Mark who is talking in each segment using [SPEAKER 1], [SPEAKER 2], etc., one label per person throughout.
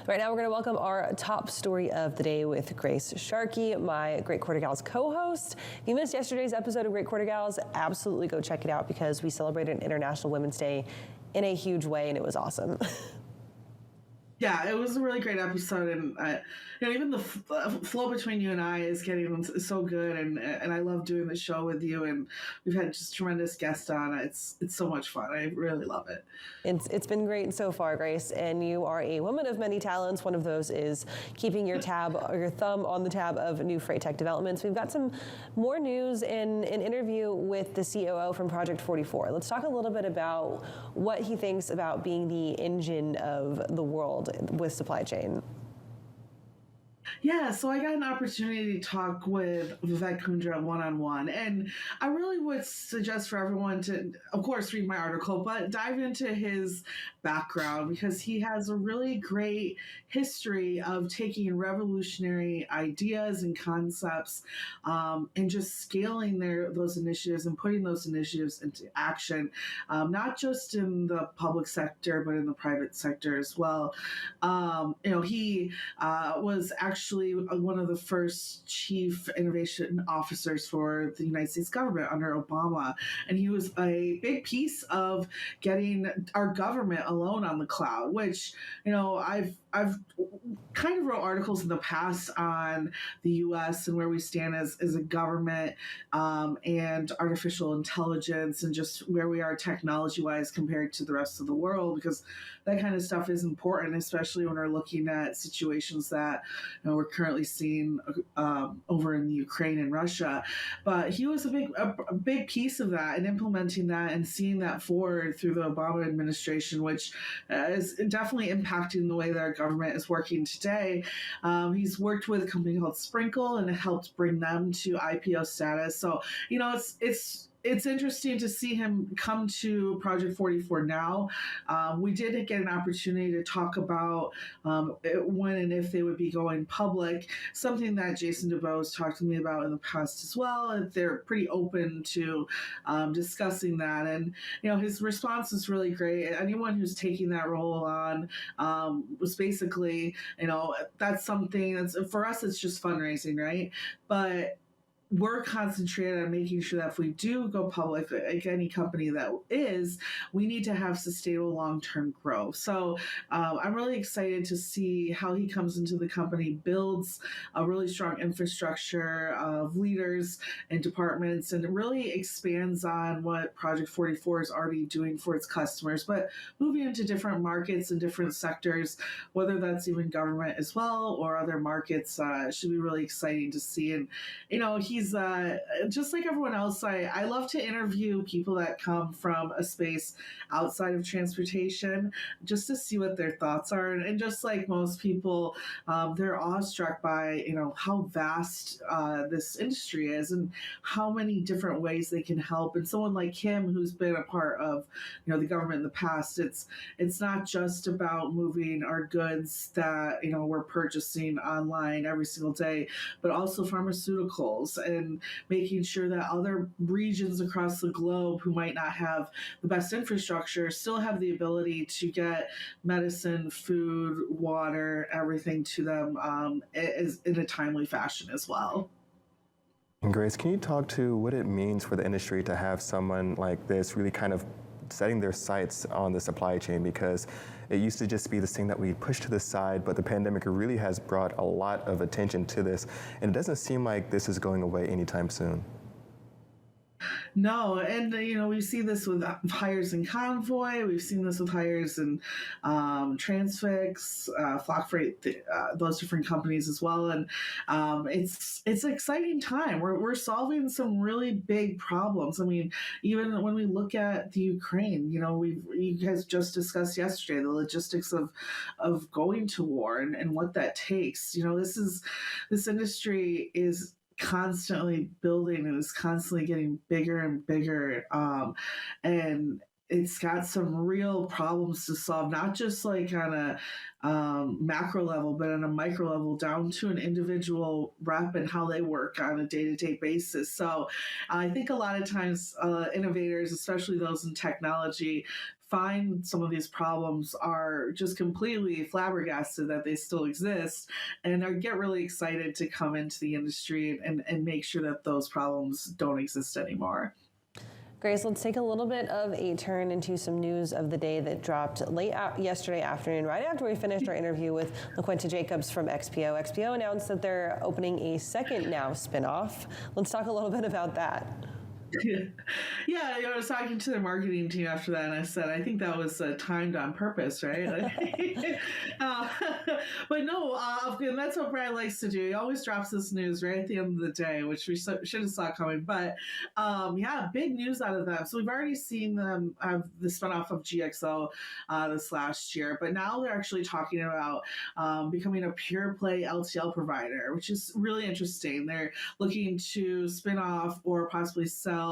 [SPEAKER 1] Right now, we're going to welcome our top story of the day with Grace Sharkey, my Great Quarter Gals co-host. If you missed yesterday's episode of Great Quarter Gals, absolutely go check it out because we celebrated International Women's Day in a huge way, and it was awesome.
[SPEAKER 2] Yeah, it was a really great episode, and even the flow between you and I is getting so good, and I love doing the show with you, and we've had just tremendous guests on. It's so much fun. I really love it.
[SPEAKER 1] It's been great so far, Grace, and you are a woman of many talents. One of those is keeping your thumb on the tab of new freight tech developments. We've got some more news in an interview with the COO from Project 44. Let's talk a little bit about what he thinks about being the engine of the world with supply chain.
[SPEAKER 2] Yeah, so I got an opportunity to talk with Vivekundras one-on-one, and I really would suggest for everyone to, of course, read my article, but dive into his background because he has a really great history of taking revolutionary ideas and concepts and just scaling those initiatives and putting those initiatives into action, not just in the public sector, but in the private sector as well. He was actually one of the first chief innovation officers for the United States government under Obama. And he was a big piece of getting our government alone on the cloud, which, I've kind of wrote articles in the past on the U.S. and where we stand as a government and artificial intelligence and just where we are technology-wise compared to the rest of the world, because that kind of stuff is important, especially when we're looking at situations that we're currently seeing over in the Ukraine and Russia. But he was a big piece of that and implementing that and seeing that forward through the Obama administration, which is definitely impacting the way that our government is working today. He's worked with a company called Sprinkle, and it helped bring them to IPO status. So, it's interesting to see him come to Project 44 now. We did get an opportunity to talk about when and if they would be going public, something that Jason DeVoe has talked to me about in the past as well. And they're pretty open to discussing that. And, his response is really great. Anyone who's taking that role on was basically, that's something that's, for us, it's just fundraising, right? But we're concentrated on making sure that if we do go public, like any company that is, we need to have sustainable long-term growth. So I'm really excited to see how he comes into the company, builds a really strong infrastructure of leaders and departments, and it really expands on what Project 44 is already doing for its customers, but moving into different markets and different sectors, whether that's even government as well or other markets, should be really exciting to see. And, he's just like everyone else. I love to interview people that come from a space outside of transportation just to see what their thoughts are. And just like most people, they're awestruck by, how vast this industry is and how many different ways they can help. And someone like him, who's been a part of, the government in the past, it's not just about moving our goods that, we're purchasing online every single day, but also pharmaceuticals and making sure that other regions across the globe who might not have the best infrastructure still have the ability to get medicine, food, water, everything to them in a timely fashion as well.
[SPEAKER 3] And Grace, can you talk to what it means for the industry to have someone like this really kind of setting their sights on the supply chain? Because it used to just be this thing that we push to the side, but the pandemic really has brought a lot of attention to this, and it doesn't seem like this is going away anytime soon.
[SPEAKER 2] No, and we see this with hires in Convoy. We've seen this with hires in Transfix, Flock Freight, those different companies as well. And it's an exciting time. We're solving some really big problems. I mean, even when we look at the Ukraine, you guys just discussed yesterday the logistics of going to war and what that takes. This industry is constantly building and is constantly getting bigger and bigger, and it's got some real problems to solve, not just like on a macro level, but on a micro level down to an individual rep and how they work on a day-to-day basis. So I think a lot of times innovators, especially those in technology, find some of these problems are just completely flabbergasted that they still exist, and get really excited to come into the industry and make sure that those problems don't exist anymore.
[SPEAKER 1] Grace, let's take a little bit of a turn into some news of the day that dropped yesterday afternoon, right after we finished our interview with LaQuenta Jacobs from XPO. XPO announced that they're opening a second Now spinoff. Let's talk a little bit about that.
[SPEAKER 2] Yeah, I was talking to the marketing team after that, and I said, I think that was timed on purpose, right? But no, and that's what Brad likes to do. He always drops this news right at the end of the day, which we should have saw coming. But yeah, big news out of them. So we've already seen them have the spinoff of GXO this last year, but now they're actually talking about becoming a pure play LTL provider, which is really interesting. They're looking to spin off or possibly sell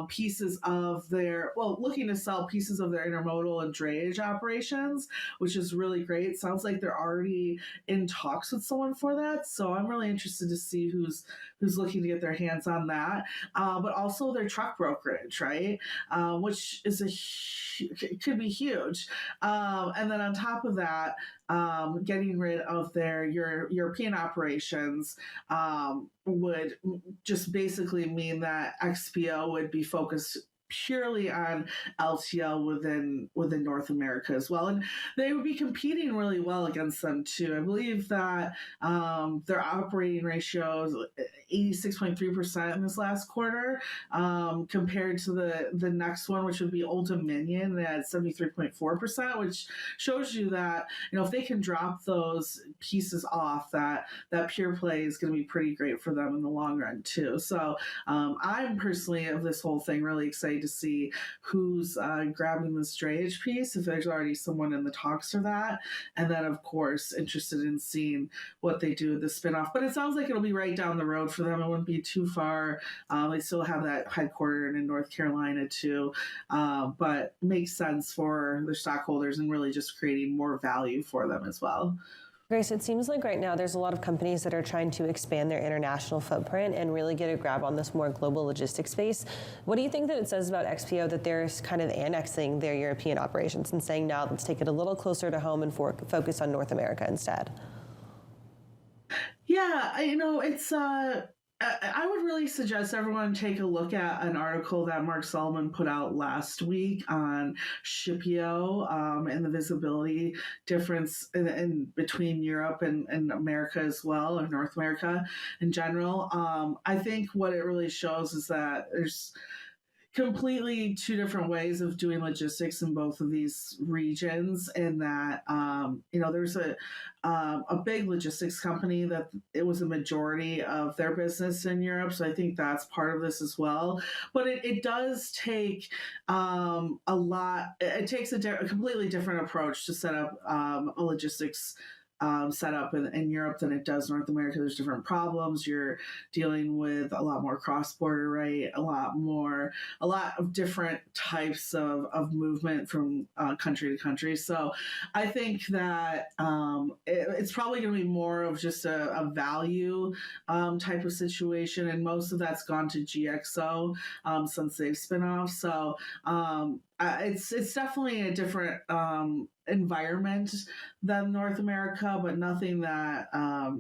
[SPEAKER 2] pieces of looking to sell pieces of their intermodal and drayage operations, which is really great. Sounds like they're already in talks with someone for that. So I'm really interested to see who's looking to get their hands on that. But also their truck brokerage, right? Which is could be huge. And then on top of that, getting rid of their European operations would just basically mean that XPO would be focused purely on LTL within North America as well. And they would be competing really well against them too. I believe that their operating ratio is 86.3% in this last quarter, compared to the next one, which would be Old Dominion at 73.4%, which shows you that, if they can drop those pieces off, that pure play is going to be pretty great for them in the long run too. So I'm personally, of this whole thing, really excited to see who's grabbing this drayage piece, if there's already someone in the talks for that. And then, of course, interested in seeing what they do with the spinoff. But it sounds like it'll be right down the road for them. It wouldn't be too far. They still have that headquartered in North Carolina, too. But makes sense for their stockholders and really just creating more value for them as well.
[SPEAKER 1] Grace, it seems like right now there's a lot of companies that are trying to expand their international footprint and really get a grab on this more global logistics space. What do you think that it says about XPO that they're kind of annexing their European operations and saying, now let's take it a little closer to home and focus on North America instead?
[SPEAKER 2] Yeah, it's I would really suggest everyone take a look at an article that Mark Solomon put out last week on ShipPO and the visibility difference in between Europe and America as well, or North America in general. I think what it really shows is that there's completely two different ways of doing logistics in both of these regions, and that there's a big logistics company that it was a majority of their business in Europe, so I think that's part of this as well. But it does take a lot. It takes a completely different approach to set up a logistics set up in Europe than it does North America. There's different problems. You're dealing with a lot more cross-border, right? A lot of different types of movement from country to country. So I think that it's probably going to be more of just a value type of situation, and most of that's gone to GXO since they've spin off. So it's definitely a different environment than North America, but nothing that I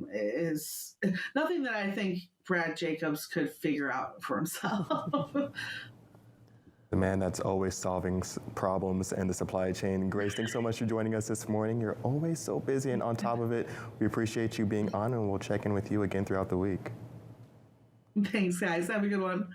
[SPEAKER 2] think Brad Jacobs could figure out for himself.
[SPEAKER 3] The man that's always solving problems in the supply chain. Grace, thanks so much for joining us this morning. You're always so busy and on top of it. We appreciate you being on, and we'll check in with you again throughout the week.
[SPEAKER 2] Thanks, guys. Have a good one.